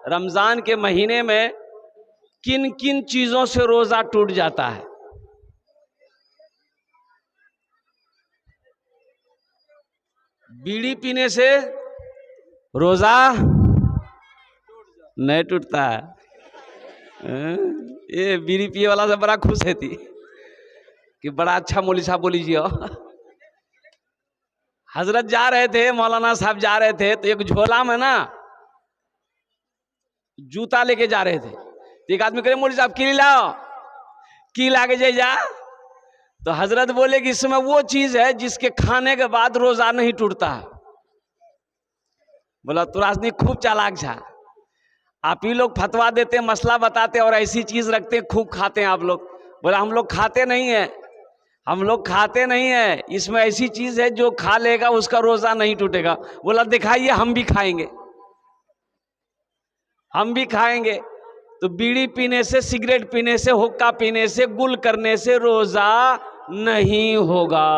रमजान के महीने में किन किन चीजों से रोजा टूट जाता है? बीड़ी पीने से रोजा नहीं टूटता है। ये बीड़ी पिए वाला से बड़ा खुश है थी कि बड़ा अच्छा मौलवी साहब बोली जी। हजरत जा रहे थे, मौलाना साहब जा रहे थे, तो एक झोला में ना जूता लेके जा रहे थे। तो एक आदमी कहे मौलवी साहब की लाओ, की लाके जा। तो हजरत बोले कि इसमें वो चीज है जिसके खाने के बाद रोजा नहीं टूटता है। बोला तो राजनी खूब चालाक छा, आप ही लोग फतवा देते, मसला बताते और ऐसी चीज रखते, खूब खाते हैं आप लोग। बोला हम लोग खाते नहीं है, हम लोग खाते नहीं है, इसमें ऐसी चीज है जो खा लेगा उसका रोजा नहीं टूटेगा। बोला दिखाइए, हम भी खाएंगे, हम भी खाएंगे। तो बीड़ी पीने से, सिगरेट पीने से, हुक्का पीने से, गुल करने से रोजा नहीं होगा।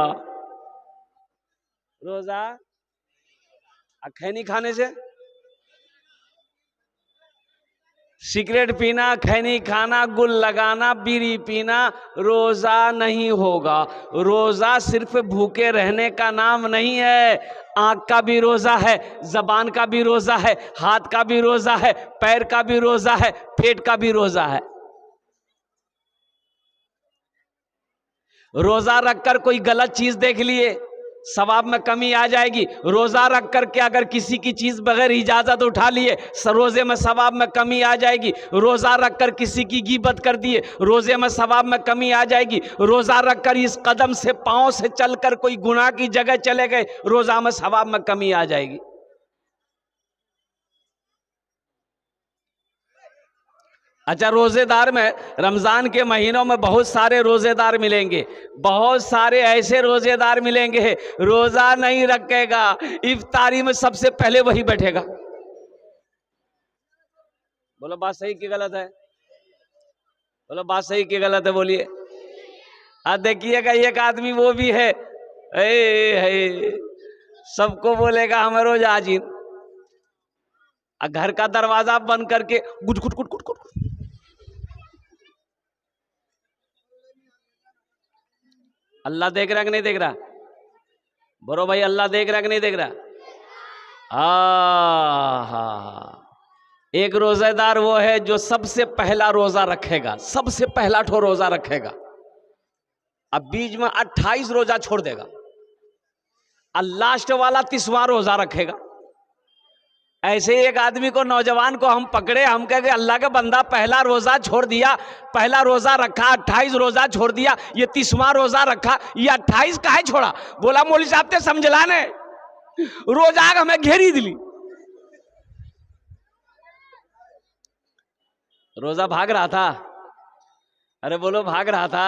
रोजा खैनी खाने से, सिगरेट पीना, खैनी खाना, गुल लगाना, बीड़ी पीना, रोजा नहीं होगा। रोजा सिर्फ भूखे रहने का नाम नहीं है। आंख का भी रोजा है, जबान का भी रोजा है, हाथ का भी रोजा है, पैर का भी रोजा है, पेट का भी रोजा है। रोजा रखकर कोई गलत चीज देख लिए, सवाब में कमी आ जाएगी। रोजा रख करके अगर किसी की चीज बगैर इजाजत उठा लिए, रोजे में सवाब में कमी आ जाएगी। रोजा रखकर किसी की गीबत कर दिए, रोजे में सवाब में कमी आ जाएगी। रोजा रखकर इस कदम से, पांव से चलकर कोई गुनाह की जगह चले गए, रोजा में सवाब में कमी आ जाएगी। अच्छा, रोजेदार में रमजान के महीनों में बहुत सारे रोजेदार मिलेंगे, बहुत सारे ऐसे रोजेदार मिलेंगे, रोजा नहीं रखेगा, इफ्तारी में सबसे पहले वही बैठेगा। बोलो बात सही कि गलत है? बोलो बात सही कि गलत है? बोलिए। देखिएगा एक आदमी वो भी है, सबको बोलेगा हमें रोजा हाजिर, घर का दरवाजा बंद करके गुट गुट गुट गुट गुट। अल्लाह देख रहा कि नहीं देख रहा? बोलो भाई, अल्लाह देख रहा कि नहीं देख रहा? एक रोजेदार वो है जो सबसे पहला रोजा रखेगा, सबसे पहला ठो रोजा रखेगा, अब बीच में 28 रोजा छोड़ देगा, और लास्ट वाला 30वां रोजा रखेगा। ऐसे एक आदमी को, नौजवान को हम पकड़े, हम कहे अल्लाह के बंदा पहला रोजा छोड़ दिया, पहला रोजा रखा, 28 रोजा छोड़ दिया, ये 30वां रोजा रखा, ये 28 काहे छोड़ा? बोला मौलवी साहब ते समझला ने, रोजा हमें घेरी दिली। रोजा भाग रहा था, अरे बोलो भाग रहा था।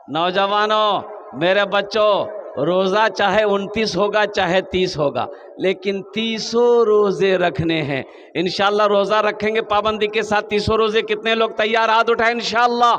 नौजवानों, मेरे बच्चों, रोजा चाहे 29 होगा चाहे 30 होगा, लेकिन 30 रोजे रखने हैं। इंशाल्लाह रोजा रखेंगे पाबंदी के साथ 30 रोजे। कितने लोग तैयार? हाथ उठाए इंशाल्लाह।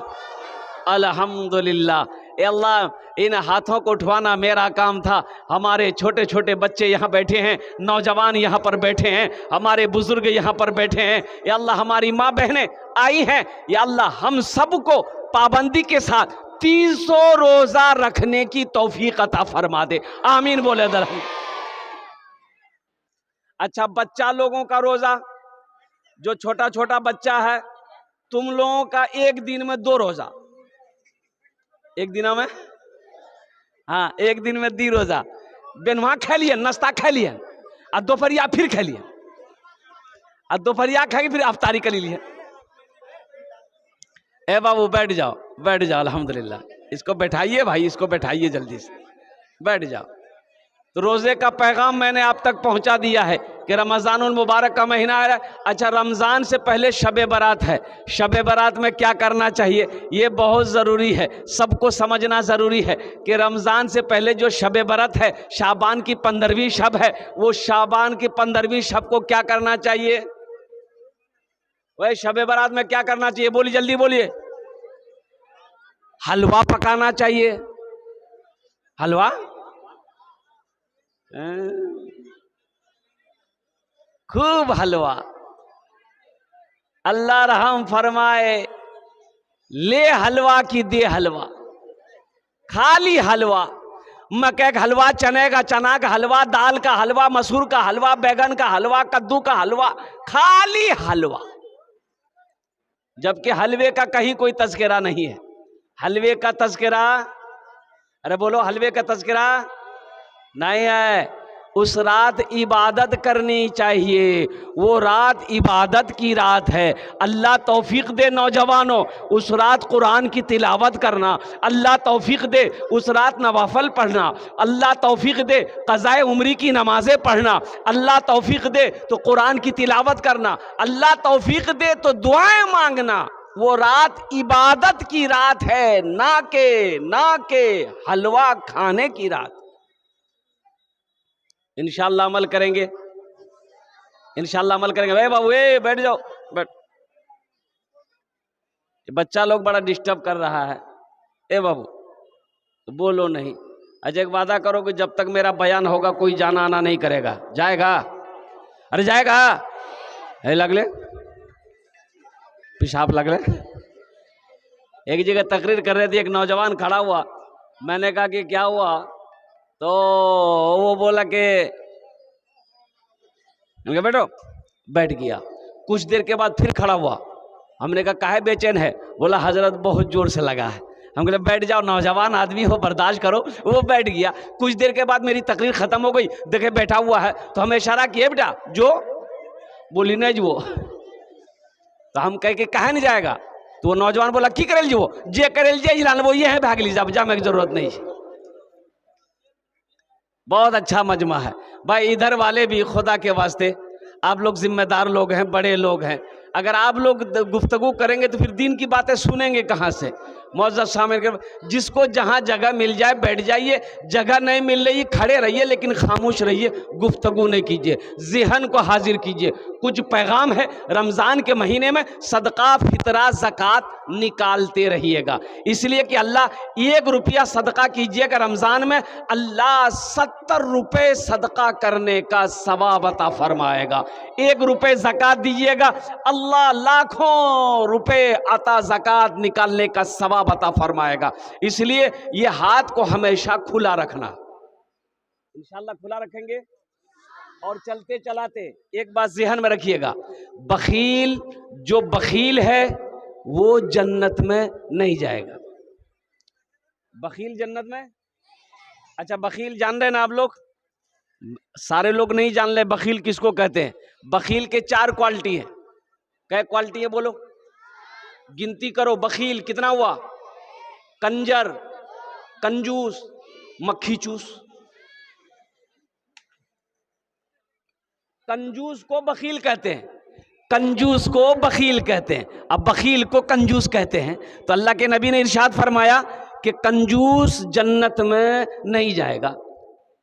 अल्हम्दुलिल्लाह। अल्लाह, इन हाथों को उठवाना मेरा काम था। हमारे छोटे छोटे बच्चे यहाँ बैठे हैं, नौजवान यहाँ पर बैठे हैं, हमारे बुजुर्ग यहाँ पर बैठे हैं, या अल्लाह हमारी माँ बहनें आई हैं, या अल्लाह हम सबको पाबंदी के साथ 30 रोजा रखने की तौफीक अता फरमा दे। आमीन बोले दर। अच्छा, बच्चा लोगों का रोजा, जो छोटा छोटा बच्चा है, तुम लोगों का एक दिन में 2 रोजा, एक दिन में, हाँ एक दिन में 2 रोजा। बेनवा खा लिए, नाश्ता खा लिए, और दोपहरिया फिर खा लिए, और दोपहरिया खाएंगे फिर अफ्तारी कर लिए। ए बाबू बैठ जाओ, बैठ जाओ, अल्हम्दुलिल्लाह। इसको बैठाइए भाई, इसको बैठाइए, जल्दी से बैठ जाओ। तो रोजे का पैगाम मैंने आप तक पहुंचा दिया है कि रमजानुल मुबारक का महीना आ रहा है। अच्छा, रमजान से पहले शबे बारात है। शबे बारात में क्या करना चाहिए, ये बहुत ज़रूरी है, सबको समझना ज़रूरी है कि रमज़ान से पहले जो शबे बारात है, शाबान की 15वीं शब है, वो शाबान की 15वीं शब को क्या करना चाहिए? वह शबे बारात में क्या करना चाहिए? बोलिए, जल्दी बोलिए। हलवा पकाना चाहिए। हलवा, खूब हलवा। अल्लाह रहम फरमाए, ले हलवा की दे हलवा, खाली हलवा, मक्के का हलवा, चने का चना का हलवा, दाल का हलवा, मसूर का हलवा, बैगन का हलवा, कद्दू का हलवा, खाली हलवा। जबकि हलवे का कहीं कोई तज़किरा नहीं है। हलवे का तज़किरा, अरे बोलो, हलवे का तज़किरा नहीं है। उस रात इबादत करनी चाहिए, वो रात इबादत की रात है। अल्लाह तौफीक दे नौजवानों, उस रात कुरान की तिलावत करना, अल्लाह तौफीक दे उस रात नवाफल पढ़ना, अल्लाह तौफीक दे क़ज़ाए उम्री की नमाजें पढ़ना, अल्लाह तौफीक दे तो कुरान की तिलावत करना, अल्लाह तौफीक दे तो दुआएं मांगना। वो रात इबादत की रात है, ना के हलवा खाने की रात। इंशाअल्लाह अमल करेंगे, इंशाअल्लाह अमल करेंगे। भाई बाबू बैठ जाओ, बैठ। बच्चा लोग बड़ा डिस्टर्ब कर रहा है। ए बाबू तो बोलो नहीं। आज एक वादा करो कि जब तक मेरा बयान होगा कोई जाना आना नहीं करेगा। जाएगा? अरे जाएगा? है लगले पेशाब लगले। एक जगह तकरीर कर रहे थे, एक नौजवान खड़ा हुआ, मैंने कहा कि क्या हुआ, तो वो बोला कि बैठो, बैठ गया। कुछ देर के बाद फिर खड़ा हुआ, हमने कहा काहे बेचैन है, बोला हजरत बहुत जोर से लगा है। हम बोले बैठ जाओ, नौजवान आदमी हो, बर्दाश्त करो। वो बैठ गया। कुछ देर के बाद मेरी तकरीर खत्म हो गई, देखे बैठा हुआ है, तो हमें इशारा किए बेटा जो, बोली नहीं जो। तो हम कह के कहा नहीं जाएगा, तो वो नौजवान बोला की करेल जो, जे करेल जे वो ये है, भाग लीजिए, अब जाने की जरूरत नहीं है। बहुत अच्छा मजमा है भाई। इधर वाले भी खुदा के वास्ते, आप लोग जिम्मेदार लोग हैं, बड़े लोग हैं, अगर आप लोग गुफ्तगू करेंगे तो फिर दीन की बातें सुनेंगे कहाँ से। मौजूद शामिल कर, जिसको जहाँ जगह मिल जाए बैठ जाइए, जगह नहीं मिल रही खड़े रहिए, लेकिन खामोश रहिए, गुफ्तगू नहीं कीजिए, ज़हन को हाजिर कीजिए। कुछ पैगाम है, रमज़ान के महीने में सदका फितरा ज़कात निकालते रहिएगा, इसलिए कि अल्लाह 1 रुपया सदका कीजिएगा रमज़ान में, अल्लाह 70 रुपये सदका करने का सवाब अता फरमाएगा। 1 रुपये ज़कात दीजिएगा, अल्लाह लाखों रुपए अता ज़कात निकालने का सवाब अता फरमाएगा। इसलिए ये हाथ को हमेशा खुला रखना, इंशाअल्लाह खुला रखेंगे। और चलते चलाते एक बात ज़हन में रखिएगा, बखील जो बखील है वो जन्नत में नहीं जाएगा। बखील जन्नत में, अच्छा बखील जान रहे हैं ना आप लोग? सारे लोग नहीं जान रहे बखील किसको कहते हैं। बखील के 4 क्वालिटी है। क्या क्वालिटी है बोलो, गिनती करो। बखील कितना हुआ? कंजर, कंजूस, मक्खी चूस। कंजूस को बखील कहते हैं, कंजूस को बखील कहते हैं। अब बखील को कंजूस कहते हैं, तो अल्लाह के नबी ने इरशाद फरमाया कि कंजूस जन्नत में नहीं जाएगा।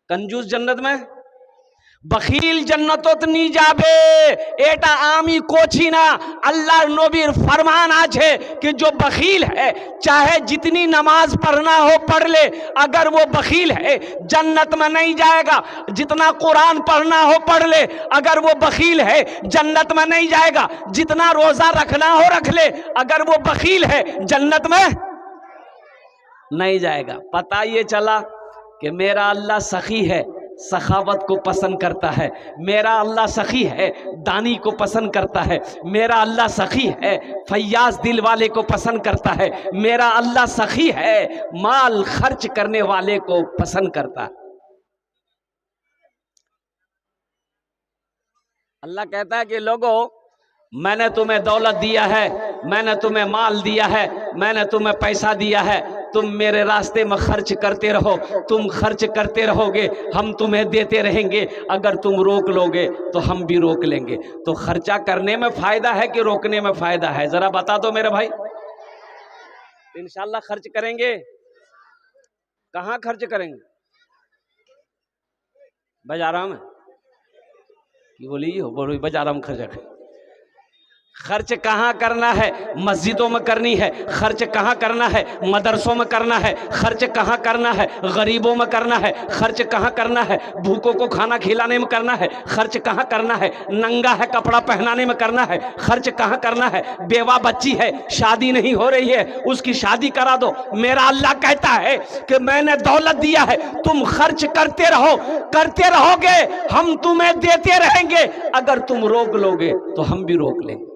कंजूस जन्नत में, बखील जन्नतोत नहीं जाबे। एटा आमी कोची ना, अल्लाह नबीर फरमान आछे कि जो बखील है चाहे जितनी नमाज पढ़ना हो पढ़ ले, अगर वो बखील है जन्नत में नहीं जाएगा। जितना कुरान पढ़ना हो पढ़ ले, अगर वो बखील है जन्नत में नहीं जाएगा। जितना रोजा रखना हो रख ले, अगर वो बखील है जन्नत में नहीं जाएगा। पता ये चला कि मेरा अल्लाह सखी है, सखावत को पसंद करता है। मेरा अल्लाह सखी है, दानी को पसंद करता है। मेरा अल्लाह सखी है, फैयाज दिल वाले को पसंद करता है। मेरा अल्लाह सखी है, माल खर्च करने वाले को पसंद करता है। अल्लाह कहता है कि लोगों, मैंने तुम्हें दौलत दिया है, मैंने तुम्हें माल दिया है, मैंने तुम्हें पैसा दिया है, तुम मेरे रास्ते में खर्च करते रहो। तुम खर्च करते रहोगे, हम तुम्हें देते रहेंगे। अगर तुम रोक लोगे तो हम भी रोक लेंगे। तो खर्चा करने में फायदा है कि रोकने में फायदा है, जरा बता दो मेरे भाई। इंशाल्लाह खर्च करेंगे। कहाँ खर्च करेंगे? बाजारा में? बोली हो, बोलो बाजारा में खर्च करें। खर्च कहाँ करना है? मस्जिदों में करनी है। खर्च कहाँ करना है? मदरसों में करना है। खर्च कहाँ करना है? गरीबों में करना है। खर्च कहाँ करना है? भूखों को खाना खिलाने में करना है। खर्च कहाँ करना है? नंगा है कपड़ा पहनाने में करना है। खर्च कहाँ करना है? बेवा बच्ची है, शादी नहीं हो रही है, उसकी शादी करा दो। मेरा अल्लाह कहता है कि मैंने दौलत दिया है, तुम खर्च करते रहो, करते रहोगे, हम तुम्हें देते रहेंगे। अगर तुम रोक लोगे तो हम भी रोक लेंगे।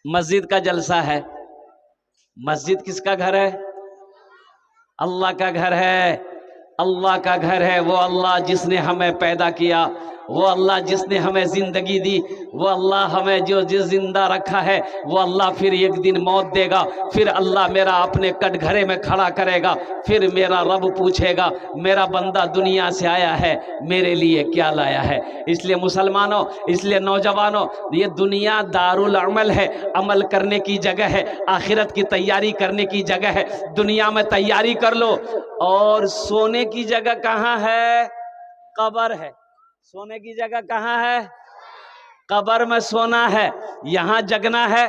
मस्जिद का जलसा है। मस्जिद किसका घर है? अल्लाह का घर है। अल्लाह का घर है। वो अल्लाह जिसने हमें पैदा किया, वो अल्लाह जिसने हमें ज़िंदगी दी, वो अल्लाह हमें जो जिंदा रखा है, वो अल्लाह फिर एक दिन मौत देगा। फिर अल्लाह मेरा अपने कटघरे में खड़ा करेगा। फिर मेरा रब पूछेगा, मेरा बंदा दुनिया से आया है, मेरे लिए क्या लाया है? इसलिए मुसलमानों, इसलिए नौजवानों, ये दुनिया दारुल अमल है, अमल करने की जगह है, आखिरत की तैयारी करने की जगह है। दुनिया में तैयारी कर लो। और सोने की जगह कहाँ है? कब्र है। सोने की जगह कहाँ है? कब्र में सोना है। यहाँ जगना है,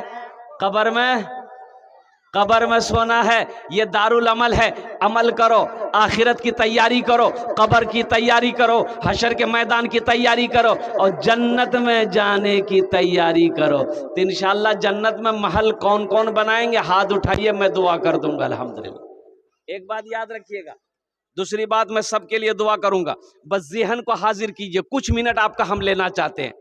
कब्र में सोना है। ये दारुल अमल है। अमल करो, आखिरत की तैयारी करो, कब्र की तैयारी करो, हशर के मैदान की तैयारी करो और जन्नत में जाने की तैयारी करो। तो इंशाअल्लाह जन्नत में महल कौन कौन बनाएंगे? हाथ उठाइए, मैं दुआ कर दूंगा अल्हम्दुलिल्लाह। एक बात याद रखिएगा, दूसरी बात मैं सबके लिए दुआ करूंगा। बस ज़हन को हाजिर कीजिए, कुछ मिनट आपका हम लेना चाहते हैं।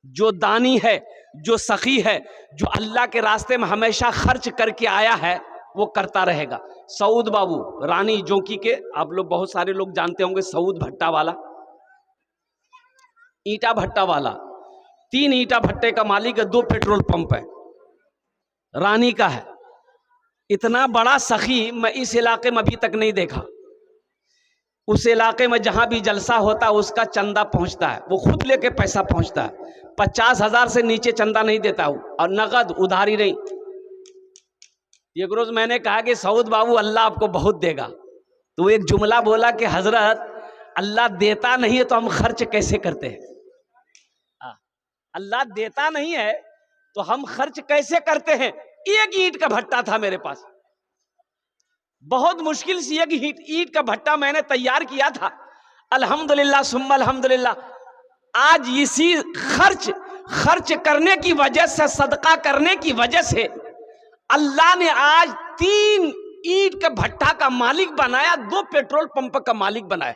जो दानी है, जो सखी है, जो अल्लाह के रास्ते में हमेशा खर्च करके आया है, वो करता रहेगा। सऊद बाबू रानी जोंकी के, आप लोग बहुत सारे लोग जानते होंगे, सऊद भट्टा वाला, ईटा भट्टा वाला, 3 ईटा भट्टे का मालिक है, 2 पेट्रोल पंप है, रानी का है। इतना बड़ा सखी मैं इस इलाके में अभी तक नहीं देखा। उस इलाके में जहां भी जलसा होता है उसका चंदा पहुंचता है, वो खुद लेके पैसा पहुंचता है। 50,000 से नीचे चंदा नहीं देता हूं, और नगद, उधारी नहीं। एक रोज मैंने कहा कि सऊद बाबू अल्लाह आपको बहुत देगा, तो एक जुमला बोला कि हजरत अल्लाह देता नहीं है तो हम खर्च कैसे करते हैं? अल्लाह देता नहीं है तो हम खर्च कैसे करते हैं? एक ईंट का भट्टा था मेरे पास, बहुत मुश्किल से एक ईंट का भट्टा मैंने तैयार किया था। अल्हम्दुलिल्लाह सुम्मा अल्हम्दुलिल्लाह। आज इसी खर्च करने की वजह से, सदका करने की वजह से अल्लाह ने आज 3 ईंट का भट्टा का मालिक बनाया, 2 पेट्रोल पंप का मालिक बनाया।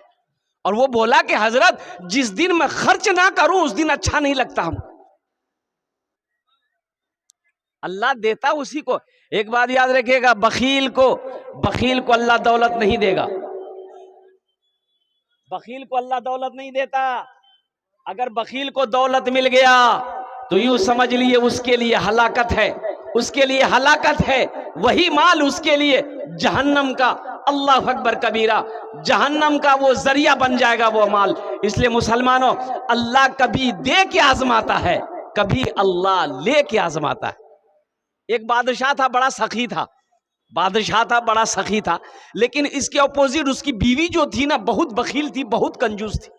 और वो बोला कि हजरत जिस दिन मैं खर्च ना करूं उस दिन अच्छा नहीं लगता हम। अल्लाह देता उसी को। एक बात याद रखिएगा, बखील को अल्लाह दौलत नहीं देगा। बखील को अल्लाह दौलत नहीं देता। अगर बखील को दौलत मिल गया तो यूं समझ लिए उसके लिए हलाकत है, उसके लिए हलाकत है। वही माल उसके लिए जहन्नम का, अल्लाह अकबर कबीरा, जहन्नम का वो जरिया बन जाएगा वो माल। इसलिए मुसलमानों, अल्लाह कभी दे के आजमाता है, कभी अल्लाह ले के आजमाता है। एक बादशाह था, बड़ा सखी था, बादशाह था, बड़ा सखी था, लेकिन इसके अपोजिट उसकी बीवी जो थी ना, बहुत बखील थी, बहुत कंजूस थी।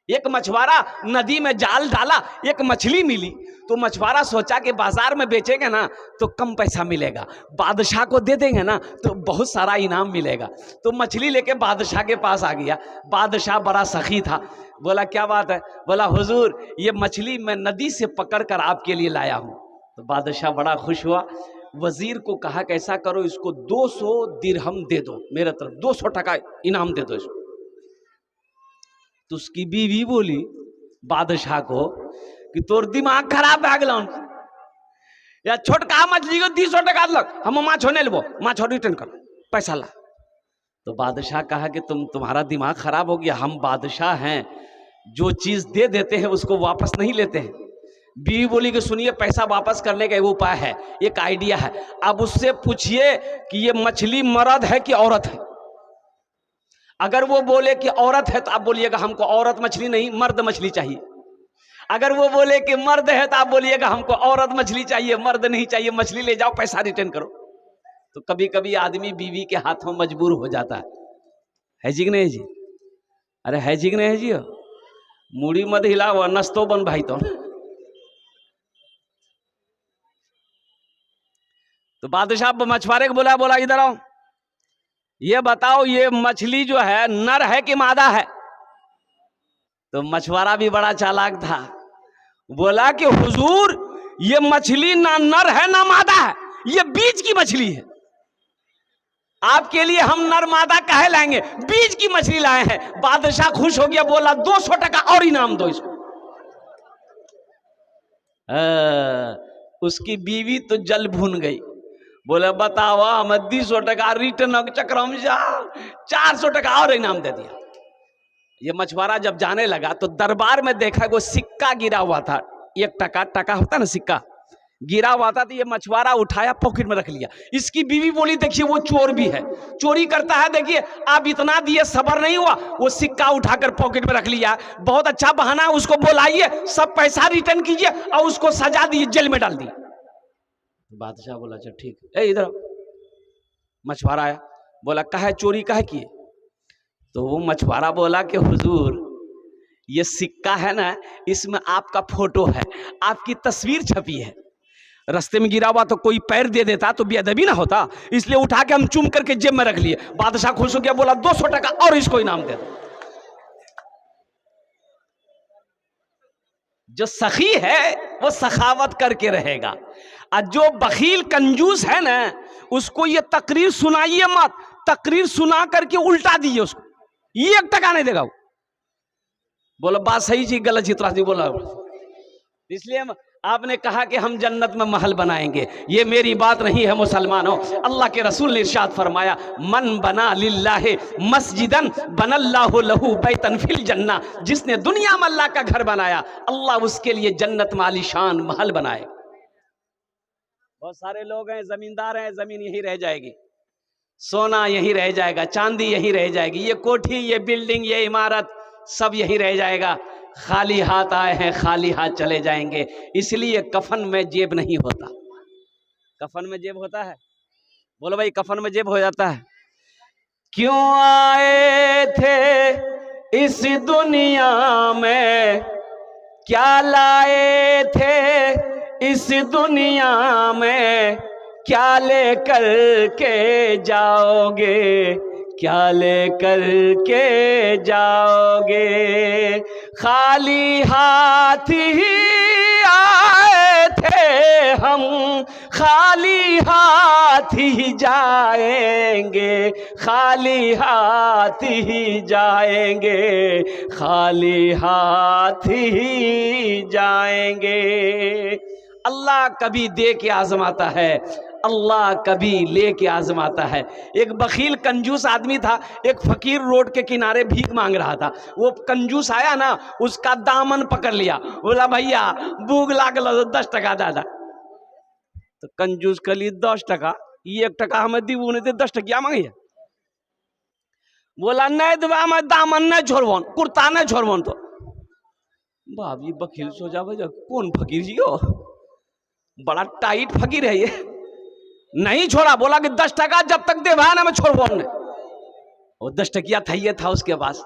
एक मछुआरा नदी में जाल डाला, एक मछली मिली, तो मछुआरा सोचा कि बाजार में बेचेंगे ना तो कम पैसा मिलेगा, बादशाह को दे देंगे ना तो बहुत सारा इनाम मिलेगा। तो मछली लेके बादशाह के पास आ गया। बादशाह बड़ा सखी था, बोला क्या बात है? बोला हुजूर ये मछली मैं नदी से पकड़ कर आपके लिए लाया हूँ। तो बादशाह बड़ा खुश हुआ, वजीर को कहा कि ऐसा करो, इसको 200 दिरहम दे दो, मेरे तरफ 200 टका इनाम दे दो इसको। तो उसकी बीवी बोली बादशाह को कि तोर दिमाग खराब है गलन, या छोटका मछली को 200 टका लग, हम माछो नहीं लेबो, माछो रिटर्न कर, पैसा ला। तो बादशाह कहा कि तुम्हारा दिमाग खराब हो गया, हम बादशाह हैं, जो चीज दे देते हैं उसको वापस नहीं लेते हैं। बीवी बोली कि सुनिए, पैसा वापस करने का एक उपाय है, एक आइडिया है। अब उससे पूछिए कि ये मछली मर्द है कि औरत है। अगर वो बोले कि औरत है तो आप बोलिएगा हमको औरत मछली नहीं, मर्द मछली चाहिए। अगर वो बोले कि मर्द है तो आप बोलिएगा हमको औरत मछली चाहिए, मर्द नहीं चाहिए, मछली ले जाओ, पैसा रिटर्न करो। तो कभी कभी आदमी बीवी के हाथों मजबूर हो जाता है जी कि नहीं जी? अरे है जी कि नहीं है जी? मुड़ी मत हिलाओ, नस्तो बन भाई तो तो बादशाह मछुआरे को बोला, बोला इधर आओ, ये बताओ ये मछली जो है नर है कि मादा है? तो मछुआरा भी बड़ा चालाक था, बोला कि हुजूर ये मछली ना नर है ना मादा है, ये बीज की मछली है। आपके लिए हम नर मादा काहे लाएंगे, बीज की मछली लाए हैं। बादशाह खुश हो गया, बोला 200 टका और इनाम दो इसको। उसकी बीवी तो जल भून गई, बोले बताओ हम 200 टका रिटर्न चक्र में जा 400 टका और इनाम दे दिया। ये मछुआरा जब जाने लगा तो दरबार में देखा वो सिक्का गिरा हुआ था, 1 टका, टका होता ना सिक्का, गिरा हुआ था। तो ये मछुआरा उठाया पॉकेट में रख लिया। इसकी बीवी बोली देखिए वो चोर भी है, चोरी करता है, देखिए आप इतना दिए सबर नहीं हुआ, वो सिक्का उठाकर पॉकेट में रख लिया। बहुत अच्छा बहाना है, उसको बुलाइए, सब पैसा रिटर्न कीजिए और उसको सजा दिए, जेल में डाल दिए। बादशाह बोला अच्छा ठीक है, इधर मछुआरा आया, बोला काहे चोरी काहे किए? तो वो मछुआरा बोला कि हुजूर ये सिक्का है ना, इसमें आपका फोटो है, आपकी तस्वीर छपी है, रास्ते में गिरा हुआ तो कोई पैर दे देता तो बेअदबी ना होता, इसलिए उठा के हम चूम करके जेब में रख लिए। बादशाह खुश हो गया, बोला 200 टका और इसको इनाम दे दो। जो सखी है वो सखावत करके रहेगा, और जो बखील कंजूस है ना उसको ये तकरीर सुनाइए मत, तकरीर सुना करके उल्टा दीजिए उसको, ये 1 टका नहीं देगा वो। बोला बात सही जी, गलत चित्रा जी बोला। इसलिए आपने कहा कि हम जन्नत में महल बनाएंगे, ये मेरी बात नहीं है मुसलमानों। अल्लाह के रसूल ने इरशाद फरमाया, मन बना लिल्लाहि मस्जिदन बनल्लाहु लहू बैतन फिल जन्ना, जिसने दुनिया में अल्लाह का घर बनाया, अल्लाह उसके लिए जन्नत में आलीशान महल बनाए। बहुत सारे लोग हैं जमींदार हैं, जमीन यही रह जाएगी, सोना यही रह जाएगा, चांदी यही रह जाएगी, ये कोठी, ये बिल्डिंग, ये इमारत सब यही रह जाएगा। खाली हाथ आए हैं, खाली हाथ चले जाएंगे। इसलिए कफन में जेब नहीं होता। कफन में जेब होता है? बोलो भाई, कफन में जेब हो जाता है। क्यों आए थे इस दुनिया में, क्या लाए थे इस दुनिया में, क्या लेकर के जाओगे, क्या लेकर के जाओगे? खाली हाथ ही आए थे हम, खाली हाथ ही जाएंगे, खाली हाथ ही जाएंगे, खाली हाथ ही जाएंगे। अल्लाह कभी दे के आजमाता है, अल्लाह कभी लेके आजमाता है। एक बखील कंजूस आदमी था, एक फकीर रोड के किनारे भीख मांग रहा था। वो कंजूस आया ना, उसका दामन पकड़ लिया, बोला भैया भूख लागल 10 टका दादा। तो कंजूस कर ली 10 टका, 1 टका हमें दीबू नहीं, 10 टकिया मांगिए। बोला नहीं दुआ मैं दामन नहीं छोड़वन, कुर्ता नहीं छोड़वन। तो भाभी बखील सोचा भैया कौन फकीर जी हो, बड़ा टाइट फकीर है ये, नहीं छोड़ा। बोला कि 10 टका जब तक दे भाई ना मैं छोड़वा नहीं। वो 10 टकिया था, ये था उसके पास,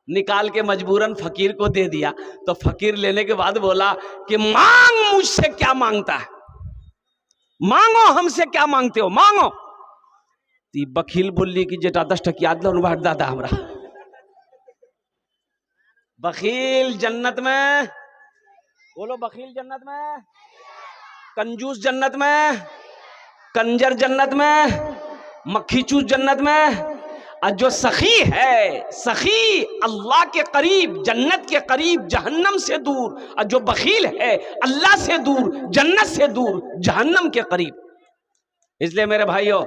निकाल के मजबूरन फकीर को दे दिया। तो फकीर लेने के बाद बोला कि मांग, मुझसे क्या मांगता है, मांगो, हमसे क्या मांगते हो, मांगो। ती बखील बोली कि जेटा 10 टकिया दादा हमरा। बखील जन्नत में, बोलो बखील जन्नत में, कंजूस जन्नत में, कंजर जन्नत में, मक्खी चूस जन्नत में। और जो सखी है, सखी अल्लाह के करीब, जन्नत के करीब, जहन्नम से दूर। और जो बखील है अल्लाह से दूर, जन्नत से दूर, जहन्नम के करीब। इसलिए मेरे भाइयों,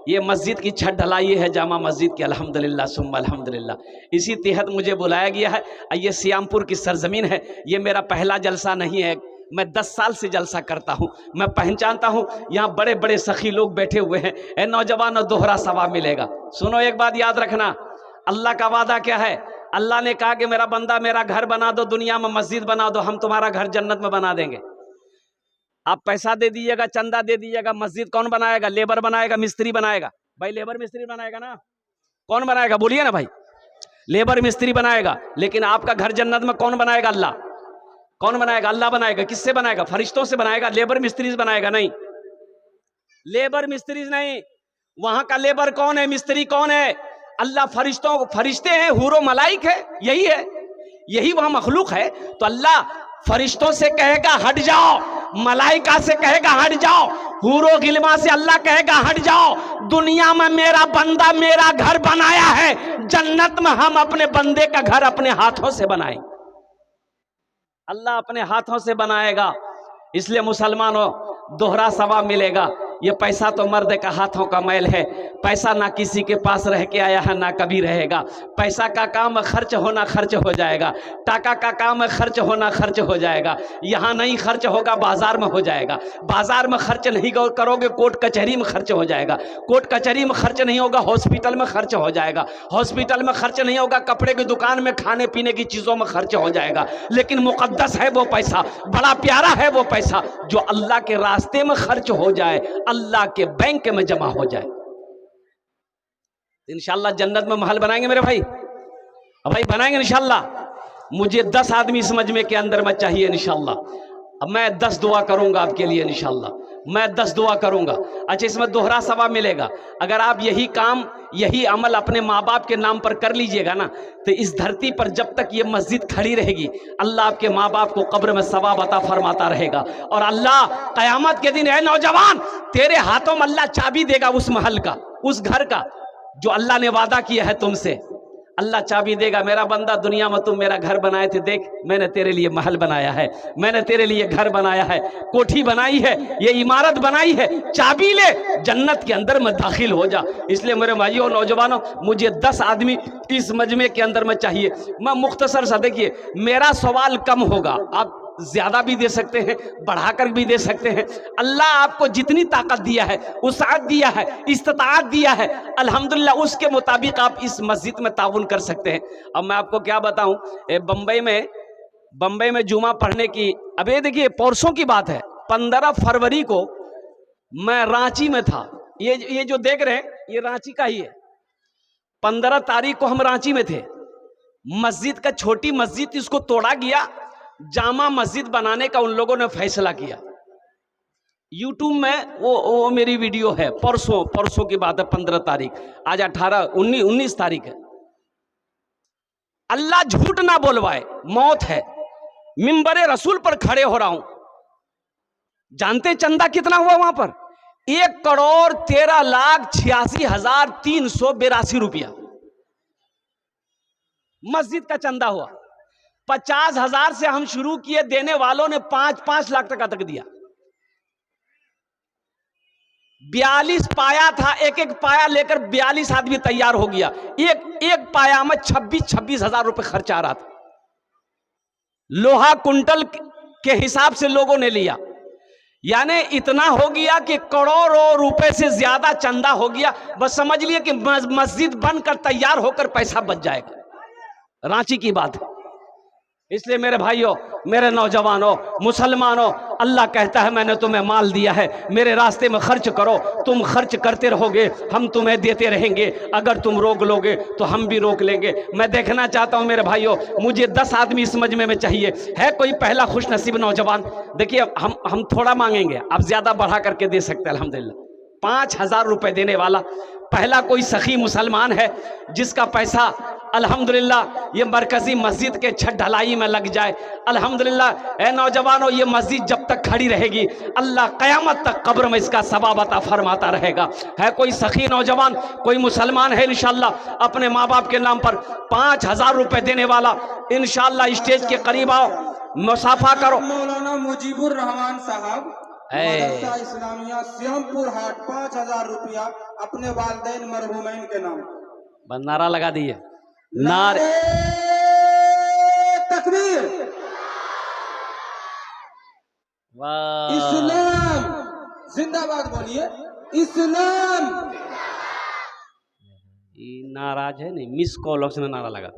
ये मस्जिद की छत ढलाई है जामा मस्जिद की, अल्हम्दुलिल्लाह सुम्मा अल्हम्दुलिल्लाह। इसी तहत मुझे बुलाया गया है। ये सियामपुर की सरजमीन है, ये मेरा पहला जलसा नहीं है, मैं 10 साल से जलसा करता हूँ। मैं पहचानता हूँ यहाँ बड़े बड़े सखी लोग बैठे हुए हैं। ए नौजवानों, दोहरा सवाब मिलेगा। सुनो एक बात याद रखना, अल्लाह का वादा क्या है? अल्लाह ने कहा कि मेरा बंदा मेरा घर बना दो, दुनिया में मस्जिद बना दो, हम तुम्हारा घर जन्नत में बना देंगे। आप पैसा दे दीजिएगा, चंदा दे दीजिएगा, मस्जिद कौन बनाएगा? लेबर बनाएगा, मिस्त्री बनाएगा। भाई लेबर मिस्त्री बनाएगा ना, कौन बनाएगा? बोलिए ना भाई, लेबर मिस्त्री बनाएगा। लेकिन आपका घर जन्नत में कौन बनाएगा? अल्लाह। कौन बनाएगा? अल्लाह बनाएगा। किससे बनाएगा? फरिश्तों से बनाएगा, लेबर मिस्त्री से बनाएगा नहीं। लेबर मिस्त्री नहीं, वहां का लेबर कौन है, मिस्त्री कौन है? अल्लाह फरिश्ते हैं, हूरो मलाइक है, यही वहां मखलूक है। तो अल्लाह फरिश्तों से कहेगा हट जाओ, मलाइका से कहेगा हट जाओ, हूरो गिलमा से अल्लाह कहेगा हट जाओ। दुनिया में मेरा बंदा मेरा घर बनाया है, जन्नत में हम अपने बंदे का घर अपने हाथों से बनाएंगे। अल्लाह अपने हाथों से बनाएगा। इसलिए मुसलमानों, दोहरा सवाब मिलेगा। ये पैसा तो मर्द का हाथों का मैल है। पैसा ना किसी के पास रह के आया है, ना कभी रहेगा। पैसा का काम खर्च होना, खर्च हो जाएगा। टाका का काम खर्च होना, खर्च हो जाएगा। यहाँ नहीं खर्च होगा, बाजार में हो जाएगा। बाजार में खर्च नहीं करोगे, कोर्ट कचहरी में खर्च हो जाएगा। कोर्ट कचहरी में खर्च नहीं होगा, हॉस्पिटल में खर्च हो जाएगा। हॉस्पिटल में खर्च नहीं होगा, कपड़े की दुकान में, खाने पीने की चीज़ों में खर्च हो जाएगा। लेकिन मुकद्दस है वो पैसा, बड़ा प्यारा है वो पैसा जो अल्लाह के रास्ते में खर्च हो जाए, अल्लाह के बैंक में जमा हो जाए। इंशाअल्लाह जन्नत में महल बनाएंगे मेरे भाई, भाई बनाएंगे इंशाअल्लाह। मुझे 10 आदमी इस मजमे के अंदर में चाहिए इंशाअल्लाह। अब मैं 10 दुआ करूंगा आपके लिए इंशाअल्लाह, मैं 10 दुआ करूंगा। अच्छा, इसमें दोहरा सवाब मिलेगा। अगर आप यही काम, यही अमल अपने माँ बाप के नाम पर कर लीजिएगा ना, तो इस धरती पर जब तक ये मस्जिद खड़ी रहेगी, अल्लाह आपके माँ बाप को कब्र में सवाब अता फरमाता रहेगा। और अल्लाह कयामत के दिन, है नौजवान, तेरे हाथों में अल्लाह चाबी देगा उस महल का, उस घर का जो अल्लाह ने वादा किया है तुमसे। अल्लाह चाबी देगा, मेरा बंदा, दुनिया में तुम मेरा घर बनाए थे, देख मैंने तेरे लिए महल बनाया है, मैंने तेरे लिए घर बनाया है, कोठी बनाई है, ये इमारत बनाई है, चाबी ले, जन्नत के अंदर में दाखिल हो जा। इसलिए मेरे भाइयों, नौजवानों, मुझे 10 आदमी इस मजमे के अंदर में चाहिए। मैं मुख्तसर सा, देखिए मेरा सवाल कम होगा, आप ज्यादा भी दे सकते हैं, बढ़ाकर भी दे सकते हैं। अल्लाह आपको जितनी ताकत दिया है, उसात दिया है, इस्तिताअत दिया है, अल्हम्दुलिल्लाह उसके मुताबिक आप इस मस्जिद में ताउन कर सकते हैं। अब मैं आपको क्या बताऊं, बम्बई में जुमा पढ़ने की, अब ये देखिए परसों की बात है, 15 फरवरी को मैं रांची में था। ये जो देख रहे हैं ये रांची का ही है। 15 तारीख को हम रांची में थे। मस्जिद का, छोटी मस्जिद, इसको तोड़ा गया, जामा मस्जिद बनाने का उन लोगों ने फैसला किया। यूट्यूब में वो मेरी वीडियो है, परसों की बात है, 15 तारीख, आज 19 तारीख है। अल्लाह झूठ ना बोलवाए, मौत है, मिंबरे रसूल पर खड़े हो रहा हूं। जानते चंदा कितना हुआ वहां पर? 1,13,86,382 रुपया मस्जिद का चंदा हुआ। 50,000 से हम शुरू किए, देने वालों ने 5-5 लाख टका तक दिया। 42 पाया था, एक पाया लेकर 42 आदमी तैयार हो गया। एक पाया में 26 हजार रुपए खर्च आ रहा था। लोहा कुंटल के हिसाब से लोगों ने लिया, यानी इतना हो गया कि करोड़ों रुपए से ज्यादा चंदा हो गया। बस समझ लिए कि मस्जिद बनकर तैयार होकर पैसा बच जाएगा। रांची की बात है। इसलिए मेरे भाइयों, मेरे नौजवानों, मुसलमानों, अल्लाह कहता है मैंने तुम्हें माल दिया है, मेरे रास्ते में खर्च करो। तुम खर्च करते रहोगे, हम तुम्हें देते रहेंगे। अगर तुम रोक लोगे तो हम भी रोक लेंगे। मैं देखना चाहता हूं मेरे भाइयों, मुझे 10 आदमी इस मजमे में चाहिए। है कोई पहला खुश नसीब नौजवान? देखिए हम थोड़ा मांगेंगे, आप ज्यादा बढ़ा करके दे सकते हैं। अल्हम्दुलिल्लाह 5,000 रुपए देने वाला पहला कोई सखी मुसलमान है जिसका पैसा अल्हम्दुलिल्लाह ये मरकजी मस्जिद के छत ढलाई में लग जाए। अल्हम्दुलिल्लाह ए नौजवानों, ये मस्जिद जब तक खड़ी रहेगी, अल्लाह क़यामत तक कब्र में इसका सवाब अता फरमाता रहेगा। है कोई सखी नौजवान, कोई मुसलमान है इंशाअल्लाह अपने माँ बाप के नाम पर 5,000 रुपए देने वाला? इंशाअल्लाह स्टेज के करीब आओ, मुसाफा करो। मौलाना मुजीबुर रहमान साहब, मदरसा इस्लामिया श्यामपुर हाट, 5,000 रुपया अपने वालिदैन मरहूमैन के नाम। बस नारा लगा दिए, नारे तकबीर, वाह, इस्लाम जिंदाबाद बोलिए, इस्लाम। नाराज है नहीं, मिस कॉल ने नारा लगा।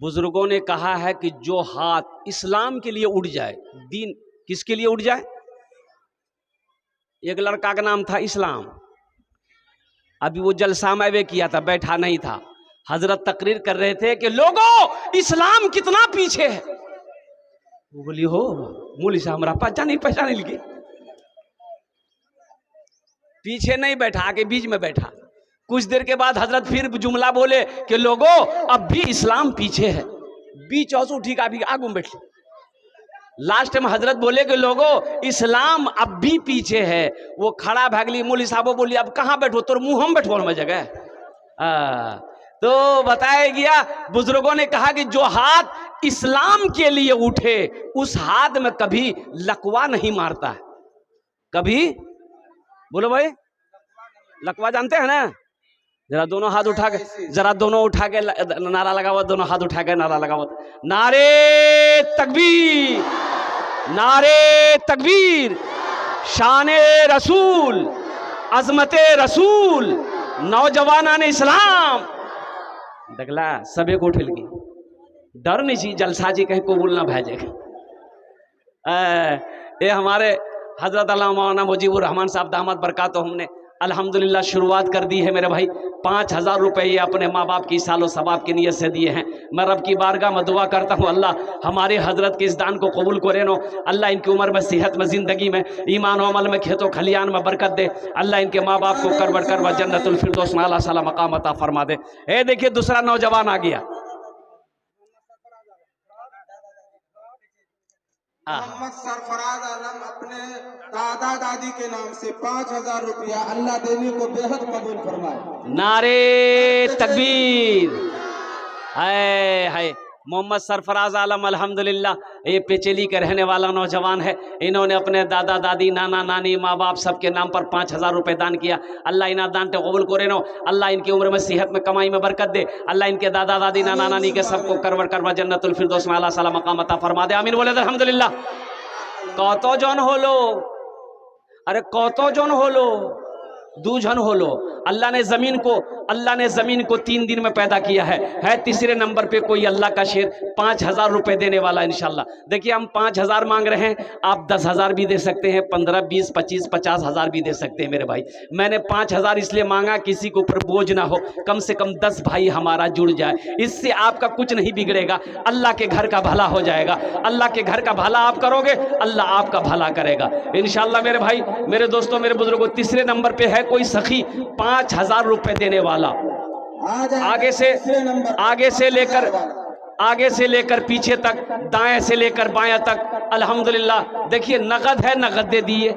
बुजुर्गों ने कहा है कि जो हाथ इस्लाम के लिए उड़ जाए, दीन किसके लिए उड़ जाए? एक लड़का का नाम था इस्लाम। अभी वो जलसा में वे किया था, बैठा नहीं था। हजरत तकरीर कर रहे थे कि लोगों इस्लाम कितना पीछे है। वो बोली हो मूली साहब हमारा पहचान नहीं लगी। पीछे नहीं बैठा, आगे बीच में बैठा। कुछ देर के बाद हजरत फिर जुमला बोले कि लोगों अब भी इस्लाम पीछे है। बीच औसू उठी का भी आगू में बैठ। लास्ट में हजरत बोले कि लोगों इस्लाम अब भी पीछे है। वो खड़ा भागली, मौलवी साहब बोली अब कहाँ बैठो, तोर मुंह हम बैठो में जगह। तो बताया गया, बुजुर्गों ने कहा कि जो हाथ इस्लाम के लिए उठे उस हाथ में कभी लकवा नहीं मारता है। कभी बोलो भाई, लकवा जानते हैं ना? जरा दोनों हाथ उठा के, जरा दोनों उठा के नारा लगाओ, दोनों हाथ उठा के नारा लगाओ। नारे तकबीर, नारे तकबीर, शाने रसूल, अजमते रसूल, नौजवाना ने इस्लाम। देखला सबे को उठल की डर नहीं सी, जलसा जी कहीं कबूल ना भेजे। ये हमारे हजरत अल्लामा मौलाना मुजीबुर रहमान साहब दामद बरकातो हमने अल्हम्दुलिल्लाह शुरुआत कर दी है मेरे भाई। 5000 रुपये ये अपने माँ बाप की सालो सवाब की नीयत से दिए हैं। मैं रब की बारगाह में दुआ करता हूँ अल्लाह हमारे हजरत के इस दान को कबूल करे नो। अल्लाह इनकी उम्र में, सेहत में, ज़िंदगी में, ईमान और अमल में, खेतों खलियान में बरकत दे। अल्लाह इनके माँ बाप को करबड़ करबड़ जन्नतुल फिरदौस में आला साला मकाम अता फरमा दे। ए देखिए दूसरा नौजवान आ गया। मोहम्मद सरफराज आलम अपने दादा दादी के नाम से 5000 रुपया अल्लाह देने को बेहद कबूल फरमाए। नारे तकबीर। हाय हाय, मोहम्मद सरफराज आलम अल्हम्दुलिल्लाह ये पेचेली के रहने वाला नौजवान है। इन्होंने अपने दादा दादी, नाना नानी, माँ बाप सबके नाम पर 5000 रुपये दान किया। अल्लाह इना दान ते कबूल करे नो। अल्लाह इनकी उम्र में, सेहत में, कमाई में बरकत दे। अल्लाह इनके दादा दादी, नाना नानी के सबको करवड़ करवा जन्नतुल फिरदौस में आला साला मकाम अता फरमा दे। आमीन बोले अल्हम्दुलिल्लाह। कतो जन होलो, अरे कतो जन होलो, 2 जन होलो। अल्लाह ने ज़मीन को 3 दिन में पैदा किया है। तीसरे नंबर पे कोई अल्लाह का शेर 5000 रुपये देने वाला इंशाल्लाह। देखिए हम 5000 मांग रहे हैं, आप 10,000 भी दे सकते हैं, 15, 20, 25, 50,000 भी दे सकते हैं मेरे भाई। मैंने 5000 इसलिए मांगा किसी के ऊपर बोझ ना हो, कम से कम 10 भाई हमारा जुड़ जाए। इससे आपका कुछ नहीं बिगड़ेगा, अल्लाह के घर का भला हो जाएगा। अल्लाह के घर का भला आप करोगे, अल्लाह आपका भला करेगा इंशाल्लाह मेरे भाई, मेरे दोस्तों, मेरे बुजुर्गों। तीसरे नंबर पे है कोई सखी 5000 रुपये देने वाला। आगे से लेकर पीछे तक, दाएं से लेकर बाएं तक अल्हम्दुलिल्लाह। देखिए नगद है, नगद दे दिए।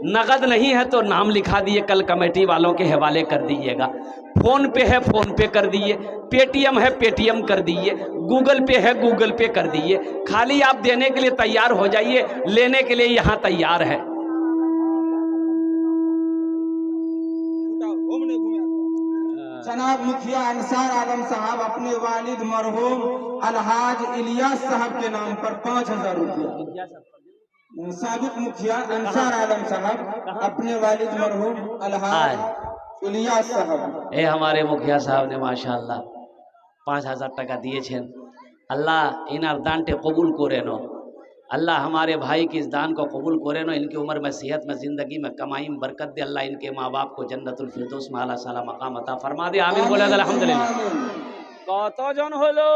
नगद नहीं है तो नाम लिखा दिए, कल कमेटी वालों के हवाले कर दीजिएगा। फोन पे है, फोन पे कर दिए। पेटीएम है, पेटीएम कर दिए। गूगल पे है, गूगल पे कर दिए। खाली आप देने के लिए तैयार हो जाइए, लेने के लिए यहाँ तैयार है। जनाब मुखिया अंसार आलम साहब अपने वालिद मरहूम अलहाज इलियास साहब के नाम पर 5000 रुपया। साबिक मुखिया अंसार आलम साहब अपने वालिद मरहूम अलहाज इलियास साहब, ए हमारे मुखिया साहब ने माशाअल्लाह 5000 टका दिए छेन। अल्लाह इनार दानटे कबूल करे नो। अल्लाह हमारे भाई की इस दान को कबूल करे नो। इनकी उम्र में, सेहत में, ज़िंदगी में, कमाई में बरकत दे। अल्लाह इनके माँ बाप को जन्नतुल फिरदौस में आला साला मकाम अता फरमा दे। आमीन बोले अल्हम्दुलिल्लाह। कतो जन होलो,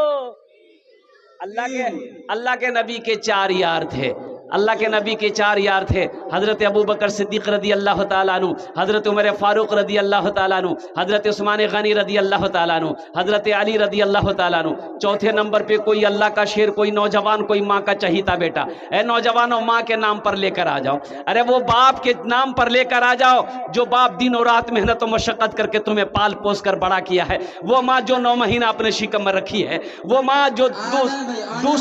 अल्लाह के नबी के 4 यार थे। अल्लाह के नबी के 4 यार थे। हज़रत अबू बकर सिद्दीक़ रदी अल्लाह ताला अन्हु, हज़रत उमर फ़ारूक रदी अल्लाह ताला अन्हु, हज़रत उस्मान गनी रदी अल्लाह ताला अन्हु, हज़रत अली रदी अल्लाह ताला अन्हु। चौथे नंबर पे कोई अल्लाह का शेर, कोई नौजवान, कोई माँ का चहीता बेटा। ए नौजवानों, माँ के नाम पर लेकर आ जाओ। अरे वो बाप के नाम पर लेकर आ जाओ जो बाप दिन और रात मेहनत और मशक्क़त करके तुम्हें पाल पोस कर बड़ा किया है। वो माँ जो 9 महीना अपने शिकम में रखी है। वो माँ जो 2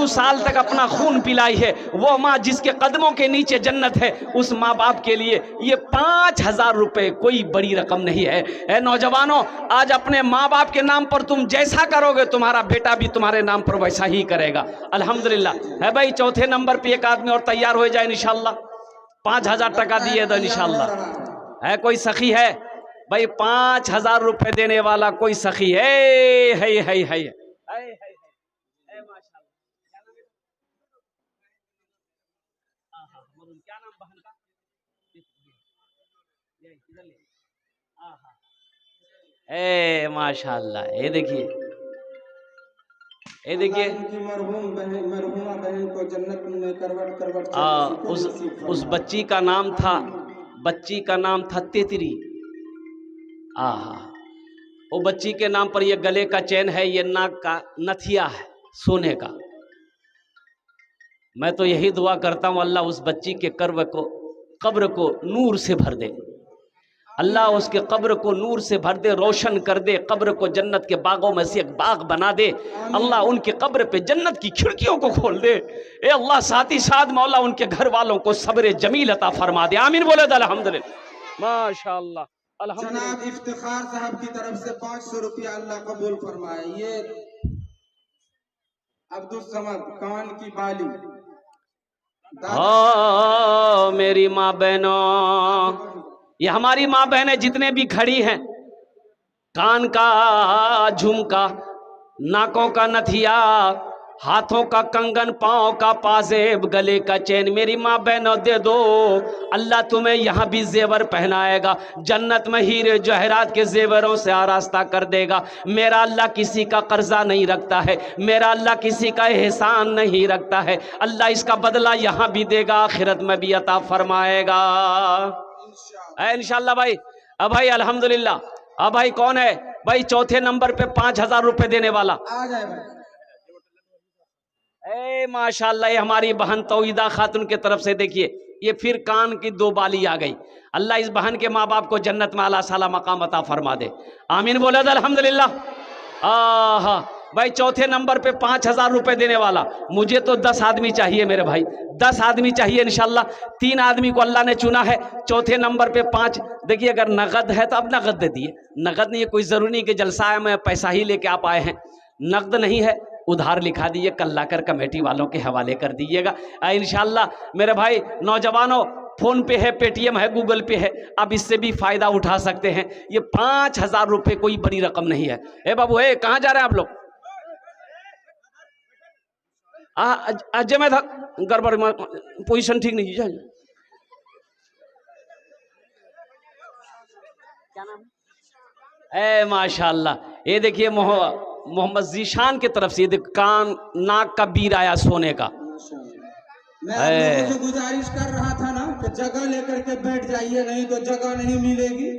साल तक अपना खून पिलाई है। वो माँ जिसके कदमों के नीचे जन्नत है। उस माँ बाप के लिए ये 5000 रुपए कोई बड़ी रकम नहीं है। ए नौजवानों, आज अपने माँ बाप के नाम पर तुम जैसा करोगे, तुम्हारा बेटा भी तुम्हारे नाम पर वैसा ही करेगा अल्हम्दुलिल्लाह। है भाई, चौथे नंबर पे एक आदमी और तैयार हो जाए इंशाल्लाह। 5000 टका दिए तो इंशाल्लाह। है कोई सखी है भाई 5000 रुपए देने वाला? कोई सखी है? क्या नाम बहन का? ए माशाल्लाह। ये देखिए मरहुमा बहन को जन्नत में करवट करवट उस बच्ची का नाम था बच्ची का नाम था तितरी। आहा, वो बच्ची के नाम पर ये गले का चैन है, ये नाक का नथिया है सोने का। मैं तो यही दुआ करता हूँ अल्लाह उस बच्ची के कब्र को नूर से भर दे, अल्लाह उसके कब्र को नूर से भर दे, रोशन कर दे, कब्र को जन्नत के बागों में से एक बाग बना दे। अल्लाह उनके कब्र पे जन्नत की खिड़कियों को खोल दे। ए अल्लाह साथ ही साथ मौला उनके घर वालों को सब्र जमील अता फरमा दे। आमीन बोले अल्हम्दुलिल्लाह, माशाअल्लाह। जनाब इफ्तिखार साहब की तरफ से 500 रुपया अल्लाह कबूल फरमाए। ये अब्दुल समद कान की बाली। मेरी माँ बहनों, ये हमारी माँ बहनें जितने भी खड़ी हैं, कान का झुमका, नाकों का नथिया, हाथों का कंगन, पाँव का पाजेब, गले का चैन, मेरी माँ बहनों दे दो। अल्लाह तुम्हें यहाँ भी जेवर पहनाएगा, जन्नत में हीरे जवाहरात के जेवरों से आरास्ता कर देगा। मेरा अल्लाह किसी का कर्जा नहीं रखता है, मेरा अल्लाह किसी का एहसान नहीं रखता है। अल्लाह इसका बदला यहाँ भी देगा, आखिरत में भी अता फरमाएगा इंशाअल्लाह। भाई अब भाई अल्हम्दुलिल्लाह। अब भाई कौन है भाई चौथे नंबर पे 5000 रुपए देने वाला? आ जाए भाई। माशाअल्लाह, ये हमारी बहन तौहीदा खातून की तरफ से देखिए, ये फिर कान की 2 बाली आ गई। अल्लाह इस बहन के माँ बाप को जन्नत में आला साला मकाम अता फरमा दे। आमीन बोले अल्हम्दुलिल्लाह। आहा भाई चौथे नंबर पे 5000 रुपए देने वाला, मुझे तो 10 आदमी चाहिए मेरे भाई, 10 आदमी चाहिए इंशाल्लाह। 3 आदमी को अल्लाह ने चुना है, चौथे नंबर पे 5। देखिए अगर नगद है तो अब नगद दे दिए, नगद नहीं है, कोई जरूरी नहीं कि जलसा में पैसा ही लेके आप आए हैं। नगद नहीं है, उधार लिखा दीजिए, कल लाकर कमेटी वालों के हवाले कर दीजिएगा इंशाल्लाह। मेरे भाई नौजवानों, फोन पे है, पेटीएम है, गूगल पे है, आप इससे भी फायदा उठा सकते हैं। ये 5000 रुपये कोई बड़ी रकम नहीं है। ए बाबू, ए कहाँ जा रहे हैं आप लोग? अजय में था गड़बड़, पोजीशन ठीक नहीं है। क्या नाम है? माशाल्लाह, ये देखिए मोहम्मद जीशान की तरफ से कान नाक का बीर आया सोने का। मैं आप लोगों से गुजारिश कर रहा था ना कि जगह लेकर के बैठ जाइए, नहीं तो जगह नहीं मिलेगी।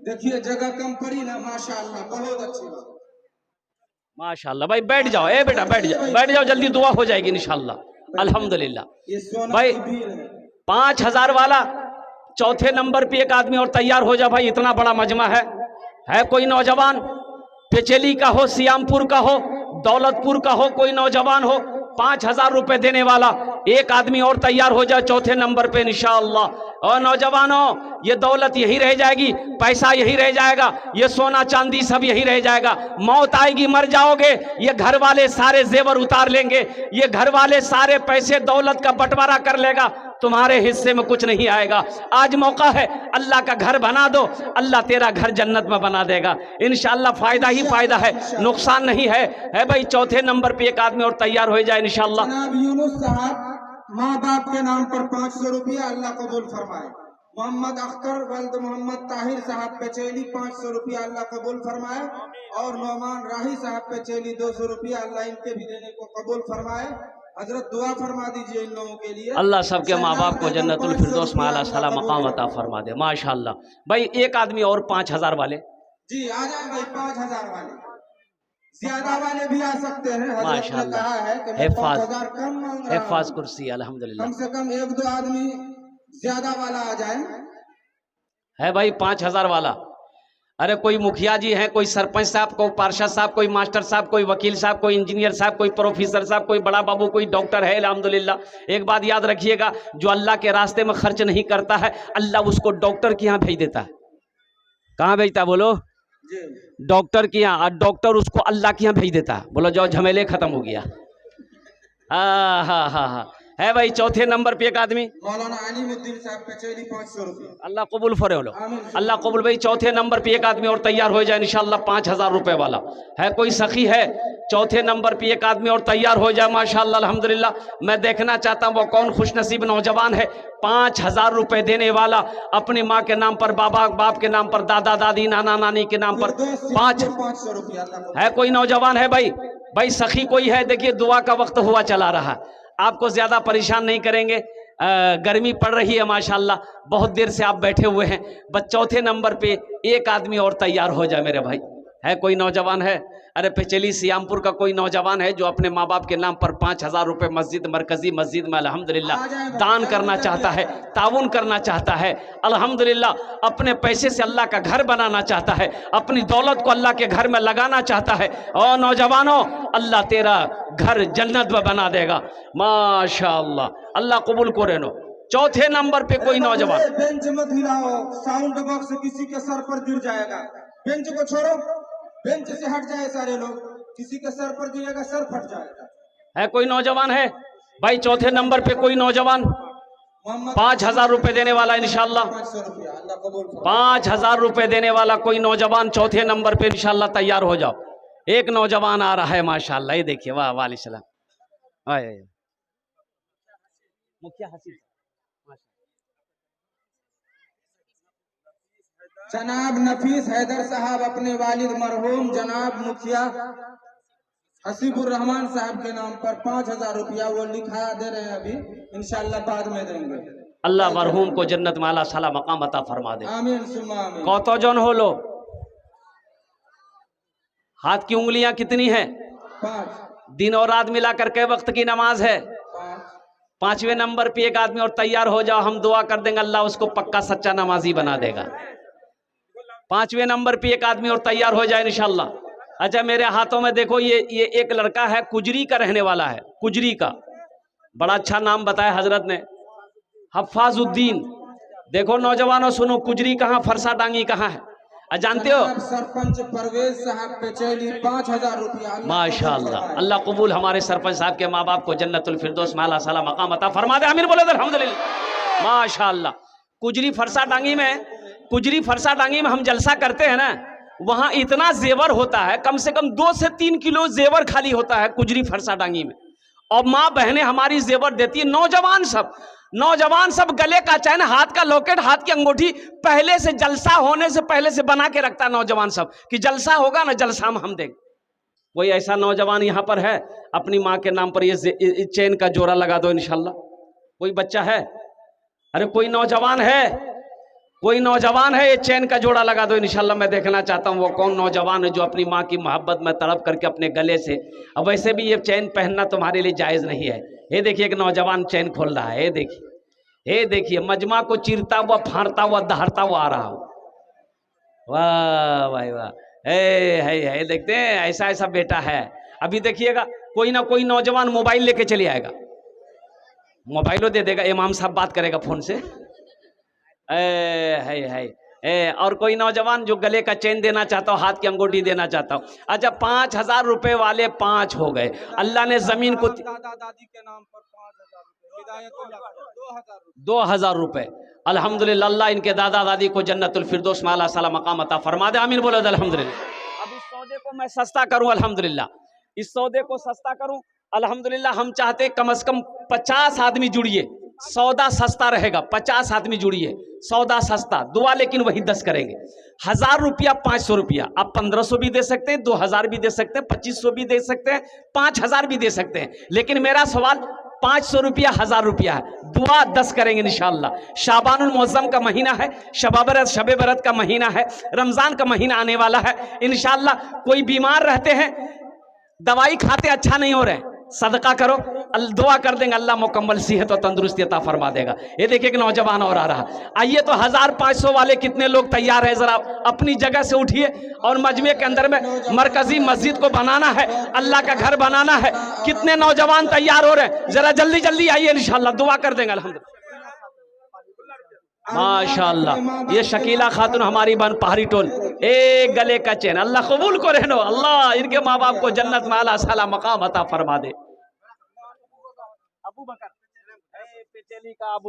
देखिए जगह कम पड़ी ना, माशाल्लाह बहुत अच्छी बात। माशाल्लाह भाई बैठ जाओ, ए बेटा बैठ जाओ, बैठ जाओ, जल्दी दुआ हो जाएगी इंशाल्लाह अल्हम्दुलिल्लाह। भाई 5000 वाला चौथे नंबर पे एक आदमी और तैयार हो जा भाई, इतना बड़ा मजमा है कोई नौजवान पेचेली का हो, सियामपुर का हो, दौलतपुर का हो, कोई नौजवान हो, 5000 रुपए देने वाला एक आदमी और तैयार हो जाए चौथे नंबर पे इंशाअल्लाह। और नौजवानों, ये दौलत यही रह जाएगी, पैसा यही रह जाएगा, ये सोना चांदी सब यही रह जाएगा। मौत आएगी, मर जाओगे, ये घर वाले सारे जेवर उतार लेंगे, ये घर वाले सारे पैसे दौलत का बंटवारा कर लेगा, तुम्हारे हिस्से में कुछ नहीं आएगा। आज मौका है, अल्लाह का घर बना दो, अल्लाह तेरा घर जन्नत में बना देगा इंशाअल्लाह। फायदा ही फायदा है, नुकसान नहीं है भाई। चौथे नंबर पे एक आदमी और तैयार हो जाए इंशाअल्लाह। जनाब यूनुस साहब माँ बाप के नाम पर 500 रुपया अल्लाह कबूल फरमाए। मोहम्मद अख्तर वल्द मोहम्मद ताहिर साहब पेचेली 500 रुपया अल्लाह कबूल फरमाए। और नौमान राही साहब पेचेली 200 रुपया अल्लाह इनके भी देने को कबूल फरमाए। हजरत दुआ फरमा दीजिए इन लोगों के लिए, अल्लाह सबके माँ बाप को जन्नतुल फिरदौस में आला साला मकाम अता फरमा दे माशाअल्लाह। भाई एक आदमी और 5000 वाले जी आ जाए भाई, 5000 वाले, ज्यादा वाले भी आ सकते हैं। हजरत ने कहा है कि मैं 5000 कम मांग रहा हूं। हिफाज कुर्सी अल्हम्दुलिल्लाह, कम से कम 1-2 आदमी ज्यादा वाला आ जाए। है भाई 5000 वाला। अरे कोई मुखिया जी हैं, कोई सरपंच साहब, कोई पार्षद साहब, कोई मास्टर साहब, कोई वकील साहब, कोई इंजीनियर साहब, कोई प्रोफेसर साहब, कोई बड़ा बाबू, कोई डॉक्टर है अल्हम्दुलिल्लाह। एक बात याद रखिएगा, जो अल्लाह के रास्ते में खर्च नहीं करता है, अल्लाह उसको डॉक्टर के यहाँ भेज देता है। कहाँ भेजता है बोलो? डॉक्टर के यहाँ। और डॉक्टर उसको अल्लाह के यहाँ भेज देता है। बोलो जाओ, झमेले खत्म हो गया। हाँ है भाई चौथे नंबर पे एक आदमी मौलाना अलीमुद्दीन साहब पेचेली 500 रुपया अल्लाह कबूल फरे लो, अल्लाह कबूल। भाई चौथे नंबर पे एक आदमी और तैयार हो जाए इंशाअल्लाह 5000 रुपए वाला। है कोई सखी है? चौथे नंबर पे एक आदमी और तैयार हो जाए माशाअल्लाह अल्हम्दुलिल्लाह। मैं देखना चाहता हूँ वो कौन खुशनसीब नौजवान है 5000 रुपए देने वाला, अपनी माँ के नाम पर, बाप के नाम पर, दादा दादी नाना नानी के नाम पर 500 रुपया। है कोई नौजवान है भाई सखी कोई है? देखिए दुआ का वक्त हुआ चला रहा, आपको ज्यादा परेशान नहीं करेंगे। गर्मी पड़ रही है माशाल्लाह, बहुत देर से आप बैठे हुए हैं। बस चौथे नंबर पे एक आदमी और तैयार हो जाए मेरे भाई। है कोई नौजवान है? अरे पिछली सियामपुर का कोई नौजवान है जो अपने माँ बाप के नाम पर 5,000 रुपये मस्जिद, मरकजी मस्जिद में अल्हम्दुलिल्लाह दान करना चाहता है, ताउन करना चाहता है, अल्हम्दुलिल्लाह अपने पैसे से अल्लाह का घर बनाना चाहता है, अपनी दौलत को अल्लाह के घर में लगाना चाहता है। और नौजवानों, अल्लाह तेरा घर जन्नत में बना देगा माशाअल्लाह, अल्लाह कबूल करे नो। चौथे नंबर पे कोई नौजवान। बेंच मत हिलाओ, साउंड बॉक्स किसी के सर पर गिर जाएगा। बेंच को छोड़ो, बेंच से हट जाए सारे लोग, किसी के सर पर गिरेगा सर फट जाएगा। है कोई नौजवान है भाई? चौथे नंबर पे कोई नौजवान 5,000 रुपए देने वाला इंशाल्लाह, 5,000 रुपए देने वाला कोई नौजवान चौथे नंबर पे इंशाल्लाह तैयार हो जाओ। एक नौजवान आ रहा है माशाल्लाह, ये देखिए, वाह वाले सलाम। मुखिया हसीब जनाब नफीस हैदर साहब अपने वालिद मरहूम जनाब मुखिया हसीबुर रहमान साहब के नाम पर 5,000 रुपया वो लिखा दे रहे हैं, अभी इंशाल्लाह बाद में देंगे। अल्लाह मरहूम को जन्नत में आला साला मकाम अता फरमा दे, आमीन सुम्मा आमीन। कौतो जन हो लो, हाथ की उंगलियां कितनी हैं? 5। दिन और रात मिला करके वक्त की नमाज है। 5वें नंबर पे एक आदमी और तैयार हो जाओ, हम दुआ कर देंगे अल्लाह उसको पक्का सच्चा नमाजी बना देगा। 5वें नंबर पे एक आदमी और तैयार हो जाए इंशाल्लाह। अच्छा मेरे हाथों में देखो, ये एक लड़का है, कुजरी का रहने वाला है, कुजरी का, बड़ा अच्छा नाम बताया हजरत ने, हफ्फाजुद्दीन। देखो नौजवानों सुनो, कुजरी कहाँ, फरसा डांगी कहाँ है? जानते हो? सरपंच परवेज साहब पे चली 5,000 रुपया माशाअल्लाह, अल्लाह कबूल, हमारे सरपंच साहब के माँ बाप को जन्नतुल फिरदौस में आला साला मकाम अता फरमा दे, आमीन बोले अल्हम्दुलिल्लाह माशाअल्लाह। कुजरी फरसा डांगी में हम जलसा करते हैं ना, वहां इतना जेवर होता है, कम से कम 2 से 3 किलो जेवर खाली होता है कुजरी फरसा डांगी में। और माँ बहनें हमारी जेवर देती है। नौजवान सब गले का चैन, हाथ का लॉकेट, हाथ की अंगूठी पहले से, जलसा होने से पहले से बना के रखता है नौजवान सब, कि जलसा होगा ना, जलसा में हम देंगे। कोई ऐसा नौजवान यहाँ पर है, अपनी माँ के नाम पर ये चैन का जोड़ा लगा दो इंशाल्लाह। कोई बच्चा है? अरे कोई नौजवान है, ये चैन का जोड़ा लगा दो इंशाल्लाह। मैं देखना चाहता हूँ वो कौन नौजवान है जो अपनी माँ की मोहब्बत में तड़प करके अपने गले से, अब वैसे भी ये चैन पहनना तुम्हारे लिए जायज़ नहीं है। ये देखिए एक नौजवान चैन खोल रहा है, ये देखिए मजमा को चीरता हुआ, फाड़ता हुआ, दहाड़ता हुआ आ रहा हो। वाह भाई वाह, है देखते हैं, ऐसा बेटा है। अभी देखिएगा कोई ना कोई नौजवान मोबाइल लेके चले आएगा, मोबाइलो दे देगा, इमाम साहब बात करेगा फोन से। और कोई नौजवान जो गले का चेन देना चाहता हो, हाथ की अंगूठी देना चाहता हो। अच्छा 5,000 रुपए वाले 5 हो गए। अल्लाह ने जमीन को दादा दादी के नाम पर 5,000 रुपए, 2,000 रुपए, अल्हम्दुलिल्लाह अल्लाह इनके दादा दादी को जन्नतुल फिरदौस में आला साला मकाम अता फरमा दे, आमीन बोलो अल्हम्दुलिल्लाह। अब इस सौदे को मैं सस्ता करूं अल्हम्दुलिल्लाह, इस सौदे को सस्ता करूं अल्हम्दुलिल्लाह। हम चाहते कम से कम 50 आदमी जुड़िए, सौदा सस्ता रहेगा। 50 आदमी जुड़िए, सौदा सस्ता, दुआ लेकिन वही 10 करेंगे। 1,000 रुपया, 500 रुपया, आप 1,500 भी दे सकते हैं, 2,000 भी दे सकते हैं, 2,500 भी दे सकते हैं, 5,000 भी दे सकते हैं। लेकिन मेरा सवाल 500 रुपया, 1,000 रुपया है, दुआ 10 करेंगे इंशाअल्लाह। शाबानुल मुअज़्ज़म का महीना है, शब बरत का महीना है, रमजान का महीना आने वाला है इंशाअल्लाह। कोई बीमार रहते हैं, दवाई खाते अच्छा नहीं हो रहे, सदका करो, दुआ कर देंगे, अल्लाह मुकम्मल सेहत और तंदुरुस्ती अता फरमा देगा। ये देखिए एक नौजवान और आ रहा। आइए तो 1,500 वाले कितने लोग तैयार है, जरा अपनी जगह से उठिए। और मजमे के अंदर में मरकजी मस्जिद को बनाना है, अल्लाह का घर बनाना है। कितने नौजवान तैयार हो रहे हैं, जरा जल्दी जल्दी आइए इंशाअल्लाह, दुआ कर देंगे अल्हम्दुलिल्लाह माशाअल्लाह। ये शकीला खातून हमारी बन पहाड़ी टोल, एक गले का चैन, अल्लाह कबूल को रहनो, अल्लाह इनके माँ बाप को जन्नत में आला साला मकाम अता फरमा दे। अबू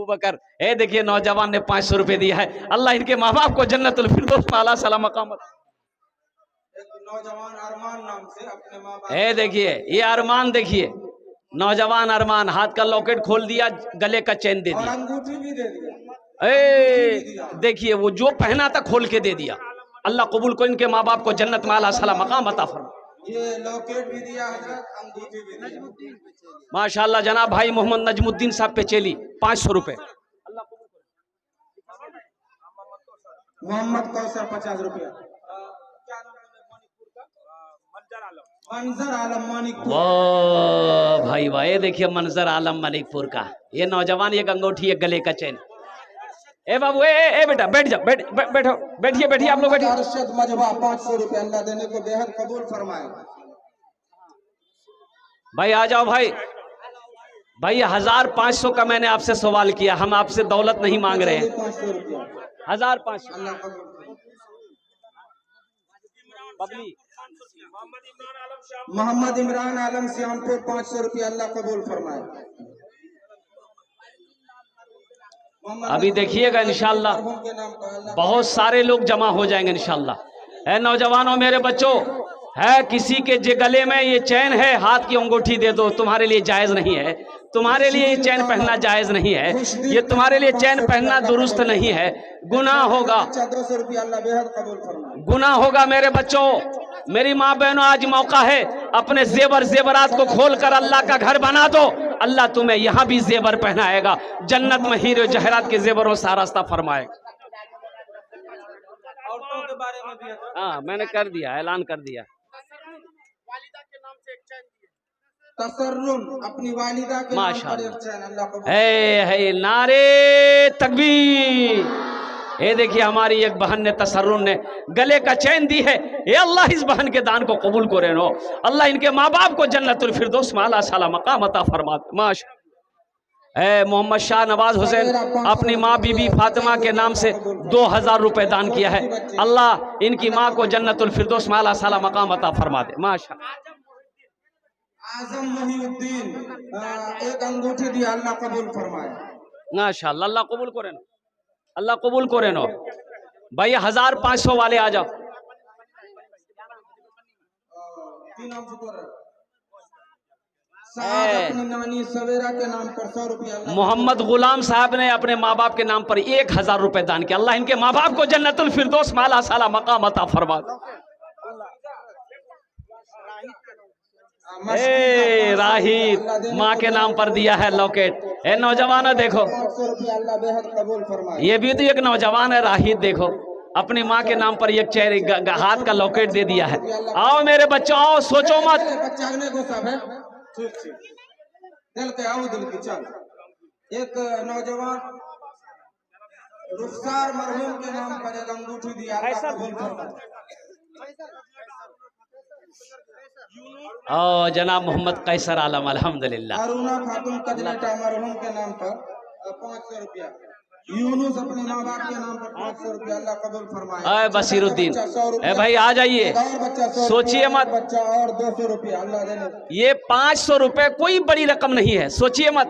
बकर, देखिए नौजवान ने 500 रुपए दिया है, अल्लाह इनके माँ बाप को जन्नतुल फिरदौस में आला साला मकाम। नौजवान अरमान नाम से अपने माँ बाप, देखिए ये अरमान, देखिए नौजवान अरमान, हाथ का लॉकेट खोल दिया, गले का चैन दे दिया, अंगूठी भी दे दिया। देखिए वो जो पहना था खोल के दे दिया। अल्लाह कबूल को इनके माँ बाप को जन्नत में आला साला मकाम अता फरमा। ये लॉकेट भी दिया हजरत, अंगूठी भी दिया। माशाल्लाह जनाब भाई मोहम्मद नजमुद्दीन साहब पे चली 500 रुपए। मोहम्मद कौसर 50 रुपया। मंजर आलम मानिकपुर। वाह भाई वाह, ये देखिए मंजर आलम मलिकपुर का ये नौजवान, एक अंगूठी एक गले का चैन। ए बाबू ए बेटा बैठ जाओ, बैठो, बैठिए बैठिए आप लोग बैठिए। अरशद मजबा 500 रुपया, अल्लाह देने को बेहद कबूल फरमाए। भाई आ जाओ भाई। भाई 1500 का मैंने आपसे सवाल किया, हम आपसे दौलत नहीं मांग रहे हैं। 500 रुपया 1500। अल्लाह कबूल। मोहम्मद इमरान आलम श्यामपुर 500 रुपया, अल्लाह कबूल फरमाए। अभी देखिएगा इंशाल्लाह बहुत सारे लोग जमा हो जाएंगे इंशाल्लाह। है नौजवानों मेरे बच्चों, है किसी के जे गले में ये चैन है, हाथ की अंगूठी दे दो, तुम्हारे लिए जायज नहीं है। तुम्हारे लिए ये चैन पहनना जायज नहीं है, ये तुम्हारे लिए चैन पहनना दुरुस्त नहीं है, गुनाह होगा, 200 रुपया, अल्लाह बेहद कबूल फरमाए। गुनाह होगा मेरे बच्चों। मेरी माँ बहनों, आज मौका है, अपने जेवर जेवरात को खोलकर अल्लाह का घर बना दो। अल्लाह तुम्हें यहाँ भी जेवर पहनाएगा, जन्नत में हीरे जहरात के जेवरों से रास्ता फरमाएगा। औरतों के बारे में भी हाँ मैंने कर दिया, ऐलान कर दिया। तसर्रुन अपनी वालिदा के नाम पर एक चैन, अल्लाह कबूल। है नारे तकबीर। ये देखिए हमारी एक बहन ने तसर्रुन ने गले का चैन दी है। ये अल्लाह इस बहन के दान को कबूल करे नो, अल्लाह इनके माँ बाप को जन्नतुल फिरदौस में आला साला मकाम अता फरमा। माशा है मोहम्मद शाह नवाज हुसैन अपनी माँ बीबी फातिमा के नाम से 2000 रुपए दान किया है। अल्लाह इनकी माँ को जन्नतुल फिरदौस में आला साला मकाम अता फरमा दे। माशा आजम मुहीउद्दीन एक अंगूठी दिया, अल्लाह कबूल फरमाए। माशाअल्लाह, अल्लाह कबूल करे नो, अल्लाह कबूल करे नो। भाई 1500 वाले आ जाओ। अपनी नानी सवेरा के नाम पर 100 रुपया। मोहम्मद गुलाम साहब ने अपने माँ बाप के नाम पर 1000 रुपए दान किया। अल्लाह इनके माँ बाप को जन्नतुल फिरदौस में आला साला मकाम अता फरमा। राहिद माँ के नाम पर दिया है लॉकेट। ए नौजवान देखो, 500 रुपया, अल्लाह बेहद कबूल फरमाए। ये भी तो एक नौजवान है राहिद, देखो अपनी माँ के नाम पर एक चेहरे हाथ का लॉकेट दे दिया है। आओ मेरे बच्चों आओ, सोचो मत। बच्चा ने गुस्सा है, ठीक ठीक दिल के आओ, दिल की चल। एक नौजवान रुखसार मरहूम के नाम पर एक अंगूठी दिया, अल्लाह कबूल फरमाए। ओ जनाब मोहम्मद कैसर आलम अल्हम्दुलिल्लाह। अरुणा खातून कजलेटा मरहूम के नाम पर 500 रुपया। यूनुस अपने माँ बाप के नाम पर 500 रुपया, अल्लाह कबूल फरमाए। बसीरुद्दीन ए भाई आ जाइए, सोचिए मत। बच्चा और 200 रुपया, अल्लाह देने। ये 500 रुपए कोई बड़ी रकम नहीं है, सोचिए मत।